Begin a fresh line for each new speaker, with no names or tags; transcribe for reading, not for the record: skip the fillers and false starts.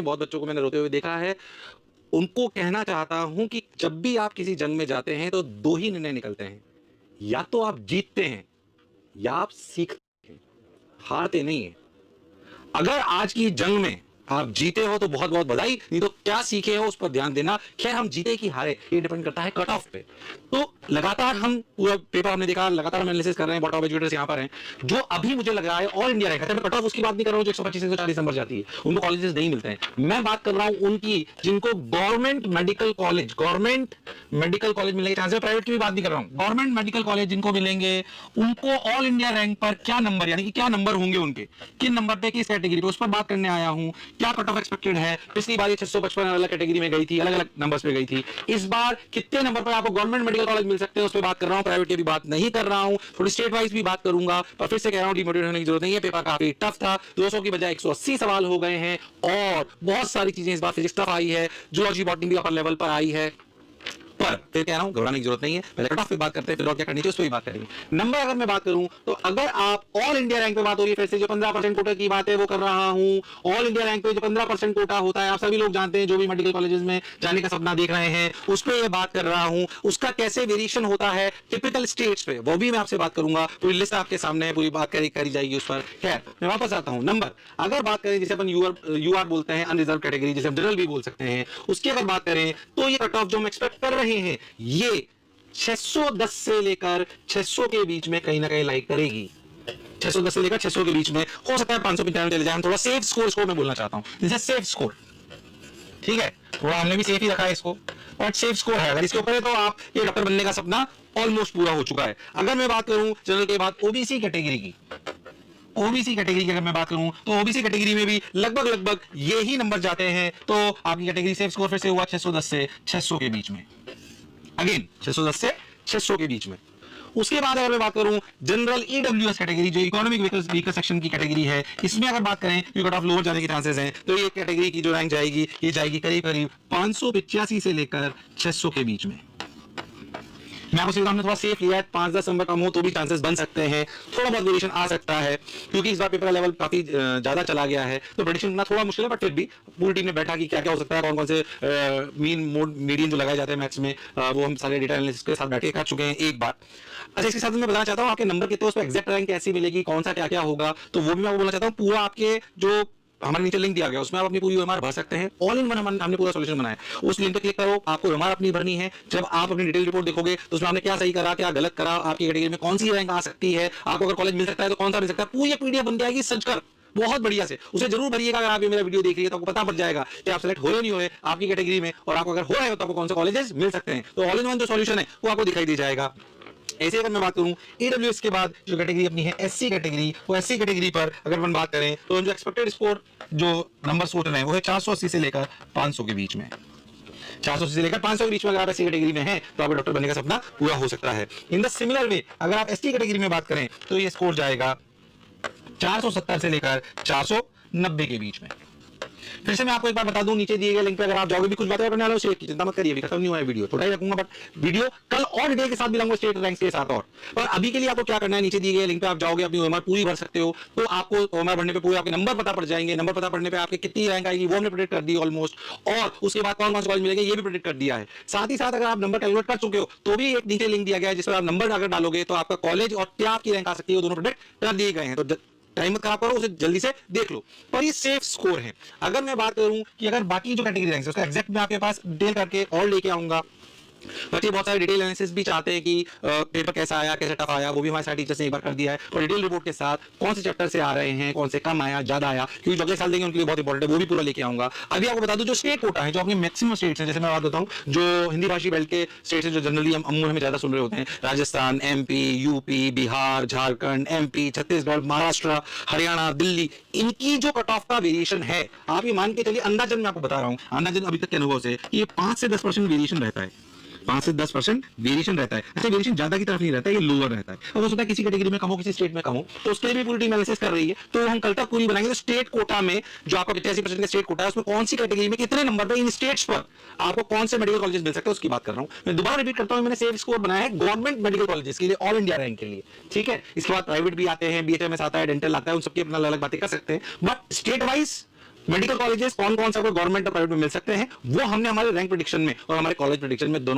बहुत बच्चों को मैंने रोते हुए देखा है। उनको कहना चाहता हूं कि जब भी आप किसी जंग में जाते हैं तो दो ही निर्णय निकलते हैं, या तो आप जीतते हैं या आप सीखते हैं, हारते नहीं है। अगर आज की जंग में आप जीते हो तो बहुत बहुत बधाई, नहीं तो क्या सीखे हो उस पर ध्यान देना। खैर, हम जीते कि हारे ये डिपेंड करता है कट ऑफ पे। तो लगातार हम पूरा पेपर हमने देखा, लगातार हम एनालिसिस कर रहे हैं, बॉट ऑफ एजुकेटर्स यहाँ पर हैं। जो अभी मुझे लग रहा है ऑल इंडिया रैंक है, मैं कट ऑफ उसकी बात नहीं कर रहा हूँ जो 125 से 140 नंबर जाती है, उनको कॉलेजेस नहीं मिलते हैं। मैं बात कर रहा हूँ उनकी जिनको गवर्नमेंट मेडिकल कॉलेज मिलने के चांस है। प्राइवेट की भी बात नहीं कर रहा हूँ, गवर्नमेंट मेडिकल कॉलेज जिनको मिलेंगे उनको ऑल इंडिया रैंक पर क्या नंबर, यानी कि क्या नंबर होंगे उनके, किन नंबर पे, किस कैटेगरी पे, उस पर बात करने आया हूं। क्या कट ऑफ एक्सपेक्टेड है? पिछली बार ये 655 अलग कैटेगरी में गई थी, अलग अलग नंबर्स पे गई थी। इस बार कितने नंबर पर आपको गवर्नमेंट मेडिकल कॉलेज मिल सकते हैं उस पर बात कर रहा हूं, प्राइवेट की भी बात नहीं कर रहा हूं। थोड़ी स्टेट वाइज भी बात करूंगा, पर फिर से कह रहा हूं डिमोटिवेट होने की जरूरत नहीं है। पेपर काफी टफ था, 200 की बजाय 180 सवाल हो गए हैं और बहुत सारी चीजें इस बार फिजिक्स टफ आई है, जूलॉजी बॉटनी भी अपर लेवल पर आई है। पर फिर कह रहा हूं घबराने की जरूरत नहीं है। पहले कट ऑफ पे बात करते हैं, फिर और क्या करनी चाहिए उस पर भी बात करेंगे। नंबर अगर मैं बात करूं तो अगर आप ऑल इंडिया रैंक पे बात हो रही है, फिर से जो 15% कोटा की बात है वो कर रहा हूं। ऑल इंडिया रैंक पे जो 15% कोटा होता है, आप सभी लोग जानते हैं, जो भी मेडिकल कॉलेजेस में जाने का सपना देख रहे हैं, उस पर यह बात कर रहा हूं। उसका कैसे वेरिएशन होता है टिपिकल स्टेट्स पे, वो भी मैं आपसे बात करूंगा। पूरी लिस्ट आपके सामने है, पूरी बात करी जाएगी उस पर। खैर, मैं वापस आता हूं। नंबर अगर बात करें, जैसे अपन यूआर बोलते हैं, अनरिजर्व कैटेगरी, जिसे हम जनरल भी बोल सकते हैं, उसकी अगर बात करें तो ये कट ऑफ जो हम एक्सपेक्ट कर रहे हैं, ये 610 से लेकर 600 के बीच में कहीं ना कहीं लाइक करेगी। 610 से लेकर 600 के बीच में, हो सकता है 595 चले जाए। हम थोड़ा सेफ स्कोर मैं बोलना चाहता हूं, जैसे सेफ स्कोर, ठीक है, थोड़ा हमने भी सेफ ही रखा है इसको, और सेफ स्कोर है। अगर इसके ऊपर है तो आप ये डॉक्टर बनने का सपना ऑलमोस्ट पूरा हो चुका है। अगर मैं बात करूं जनरल के बाद ओबीसी कैटेगरी की, अगर मैं बात करूं तो ओबीसी कैटेगरी में भी लगभग ये ही नंबर जाते हैं। तो आपकी कैटेगरी सेफ स्कोर फिर से हुआ 610 से 600 के बीच में, अगेन 610 से 600 के बीच में। उसके बाद अगर मैं बात करूं जनरल ईडब्ल्यूएस कैटेगरी, जो इकोनॉमिक वीकर सेक्शन की कैटेगरी है, इसमें अगर बात करें कि कट ऑफ लोअर जाने के चांसेस हैं, तो ये कैटेगरी की जो रैंक जाएगी, ये जाएगी करीब 585 से लेकर 600 के बीच में। मैं आपको हमने थोड़ा सेफ लिया है, 5-10 नंबर कम हो तो भी चांसेस बन सकते हैं, थोड़ा बहुत वेरिएशन आ सकता है, क्योंकि इस बार पेपर का लेवल काफी ज्यादा चला गया है, तो प्रेडिक्शन करना थोड़ा मुश्किल है। बट फिर भी पूरी टीम ने बैठा कि क्या क्या हो सकता है, कौन कौन से मीन मोड मीडियन जो लगाए जाते हैं मैथ्स में, वो हम सारे डेटा एनालिसिस के साथ बैठे कर चुके हैं एक बार। अच्छा, इसके साथ मैं बताना चाहता हूँ आपके नंबर कितने, उस पर एग्जैक्ट रैंक कैसी मिलेगी, कौन सा क्या क्या होगा, तो वो भी मैं बोलना चाहता हूँ। पूरा आपके जो हमारे नीचे लिंक दिया गया, उसमें आप अपनी पूरी ओएमआर भर सकते हैं। ऑल इन वन हमने पूरा सॉल्यूशन बनाया है, उस लिंक पे क्लिक करो, आपको ओएमआर अपनी भरनी है। जब आप अपनी डिटेल रिपोर्ट देखोगे तो उसमें आपने क्या सही करा, क्या गलत करा, आपकी कैटेगरी में कौन सी रैंक आ सकती है, आपको अगर कॉलेज मिल सकता है तो कौन सा मिल सकता है, पूरी एक पीडीएफ बन जाएगी सर्च कर, बहुत बढ़िया से। उसे जरूर भरिएगा। अगर आप ये मेरा वीडियो देख रही है तो आपको पता पड़ जाएगा कि आप सेलेक्ट हो या नहीं हो आपकी कैटेगरी में, और आपको अगर हो रहे हो तो आपको कौन से कॉलेजेस मिल सकते हैं। तो ऑल इन वन जो सॉल्यूशन है वो आपको दिखाई दे जाएगा। ऐसे अगर मैं बात करूं ईडब्ल्यूएस के बाद जो कैटेगरी अपनी है एससी कैटेगरी, वो एससी कैटेगरी पर अगर हम बात करें तो जो एक्सपेक्टेड स्कोर, जो नंबर सोच रहे हैं, वो है 480 से लेकर 500 के बीच में। 480 से लेकर 500 के बीच में अगर आप एससी कैटेगरी में हैं तो आपका डॉक्टर बनने का सपना पूरा हो सकता है। इन द सिमिलर वे अगर आप एसटी कैटेगरी में बात करें तो ये स्कोर जाएगा 470 से लेकर 490 के बीच में। फिर से मैं आपको एक बार बता दूं, नीचे दिए गए लिंक पे अगर आप जाओगे, भी कुछ बातें करने वाला हूं, शेयर की चिंता मत करिए, अभी खत्म नहीं हुआ है वीडियो, थोड़ा ही रखूंगा, बट वीडियो कल और डिटेल के साथ मिलाऊंगा, स्टेट रैंक्स के साथ। और पर अभी के लिए आपको क्या करना है, नीचे दिए गए लिंक पे आप जाओगे, अपनी ओएमआर पूरी भर सकते हो, तो आपको ओएमआर भरने पे पूरे आपके नंबर पता पड़ जाएंगे। नंबर पता पड़ने पे आपके कितनी रैंक आएगी वो हमने प्रेडिक्ट कर दी ऑलमोस्ट, और उसके बाद कौन कौन से कॉलेज मिलेंगे ये भी प्रेडिक्ट कर दिया है। साथ ही साथ अगर आप नंबर कैलकुलेट कर चुके हो तो भी एक नीचे लिंक दिया गया है, जिस पर आप नंबर अगर डालोगे तो आपका कॉलेज और क्या आपकी रैंक आ सकती है वो दोनों प्रेडिक्ट कर दिए गए हैं। तो टाइम मत खराब करो, उसे जल्दी से देख लो। पर ये सेफ स्कोर है। अगर मैं बात करूं कि अगर बाकी जो कैटेगरी रैंक्स है उसका एग्जैक्ट मैं आपके पास डिटेल करके और लेके आऊंगा। बच्चे बहुत सारे डिटेल एनालिसिस भी चाहते हैं कि पेपर कैसा आया, कैसे टफ आया, वो भी हमारे सारे टीचर्स ने एक बार कर दिया है, और डिटेल रिपोर्ट के साथ कौन से चैप्टर से आ रहे हैं, कौन से कम आया, ज्यादा आया, क्योंकि जो अगले साल देंगे उनके लिए बहुत इंपॉर्टेंट है, वो भी पूरा लेके आऊंगा। अभी आपको बता दूं जो स्टेट कोटा है, जो अपने मैक्सिमम स्टेट्स हैं, जैसे मैं बात बताऊं जो हिंदी भाषी बेल्ट के स्टेट्स हैं, जो जनरली हम अमूल में ज्यादा सुन रहे होते हैं, Rajasthan, MP, UP, Bihar, Jharkhand, MP, Chhattisgarh, Maharashtra, Haryana, Delhi, इनकी जो कट ऑफ का वेरिएशन है, आप ये मान के चलिए, अंदाजन मैं आपको बता रहा हूं, अंदाजन अभी तक के अनुभव से, ये 5 से 10% वेरिएशन रहता है, 5 से 10% वेरिएशन रहता है। अच्छा, वेरिएशन ज्यादा की तरफ नहीं रहता है, ये लोअर रहता है। अब हो सकता है किसी कैटेगरी में कम हो, किसी स्टेट में कम हो, तो उसके लिए भी पूरी टीम एनालिसिस कर रही है, तो हम कल तक पूरी बनाएंगे। तो स्टेट कोटा में जो आपका 85% का स्टेट कोटा है, उसमें कौन सी कैटेगरी में कितने नंबर पे इन स्टेट्स पर आपको कौन से मेडिकल कॉलेज मिल सकते हैं उसकी बात कर रहा हूं। मैं दोबारा रिपीट करता हूं, मैंने सेफ स्कोर बनाया है गवर्नमेंट मेडिकल कॉलेजेस के लिए, ऑल इंडिया रैंक के लिए, ठीक है। इसके बाद प्राइवेट भी आते हैं, बीएचएमएस आता है, डेंटल आता है, उन सबकी अपना अलग बातें कर सकते हैं, but state wise medical colleges कौन कौन सा गवर्नमेंट और प्राइवेट में मिल सकते हैं, वो हमने हमारे रैंक प्रेडिक्शन में और हमारे कॉलेज प्रेडिक्शन में दोनों